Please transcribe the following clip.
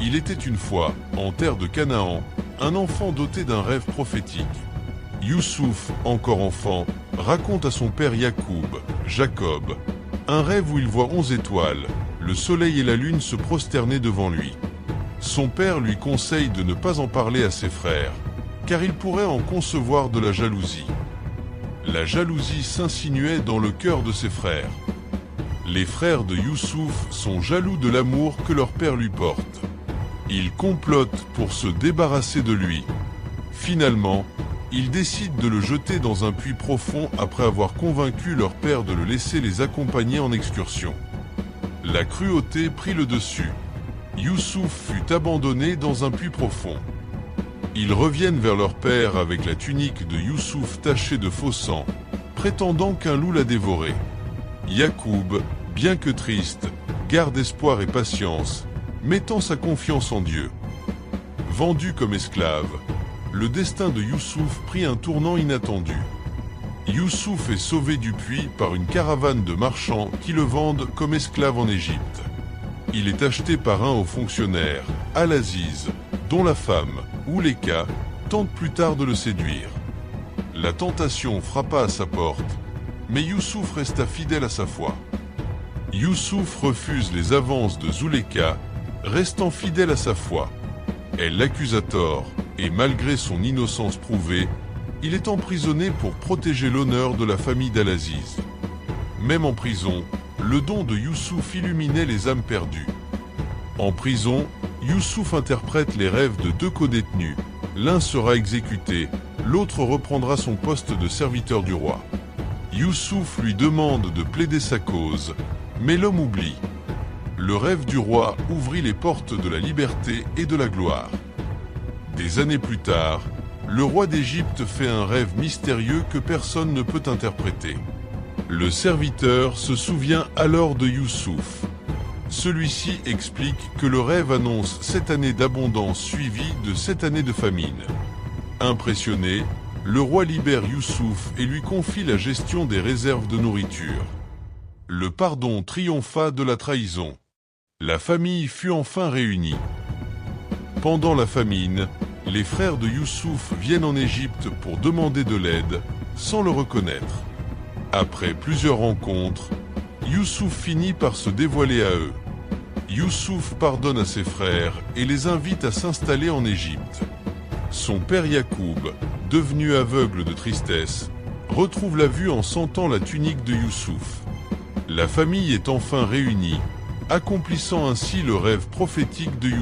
Il était une fois, en terre de Canaan, un enfant doté d'un rêve prophétique. Youssouf, encore enfant, raconte à son père Jacob, un rêve où il voit 11 étoiles, le soleil et la lune se prosterner devant lui. Son père lui conseille de ne pas en parler à ses frères, car il pourrait en concevoir de la jalousie. La jalousie s'insinuait dans le cœur de ses frères. Les frères de Youssouf sont jaloux de l'amour que leur père lui porte. Ils complotent pour se débarrasser de lui. Finalement, ils décident de le jeter dans un puits profond après avoir convaincu leur père de le laisser les accompagner en excursion. La cruauté prit le dessus. Youssouf fut abandonné dans un puits profond. Ils reviennent vers leur père avec la tunique de Youssouf tachée de faux sang, prétendant qu'un loup l'a dévoré. Yacoub, bien que triste, garde espoir et patience, mettant sa confiance en Dieu. Vendu comme esclave, le destin de Youssouf prit un tournant inattendu. Youssouf est sauvé du puits par une caravane de marchands qui le vendent comme esclave en Égypte. Il est acheté par un haut fonctionnaire, Al-Aziz, dont la femme, Ouleka, tente plus tard de le séduire. La tentation frappa à sa porte, mais Youssouf resta fidèle à sa foi. Youssouf refuse les avances de Zuleka, restant fidèle à sa foi. Elle l'accuse à tort, et malgré son innocence prouvée, il est emprisonné pour protéger l'honneur de la famille d'Al-Aziz. Même en prison, le don de Youssouf illuminait les âmes perdues. En prison, Youssouf interprète les rêves de deux codétenus. L'un sera exécuté, l'autre reprendra son poste de serviteur du roi. Youssouf lui demande de plaider sa cause, mais l'homme oublie. Le rêve du roi ouvrit les portes de la liberté et de la gloire. Des années plus tard, le roi d'Égypte fait un rêve mystérieux que personne ne peut interpréter. Le serviteur se souvient alors de Youssouf. Celui-ci explique que le rêve annonce 7 années d'abondance suivies de 7 années de famine. Impressionné, le roi libère Youssouf et lui confie la gestion des réserves de nourriture. Le pardon triompha de la trahison. La famille fut enfin réunie. Pendant la famine, les frères de Youssouf viennent en Égypte pour demander de l'aide, sans le reconnaître. Après plusieurs rencontres, Youssouf finit par se dévoiler à eux. Youssouf pardonne à ses frères et les invite à s'installer en Égypte. Son père Yacoub, devenu aveugle de tristesse, retrouve la vue en sentant la tunique de Youssouf. La famille est enfin réunie, accomplissant ainsi le rêve prophétique de Youssouf.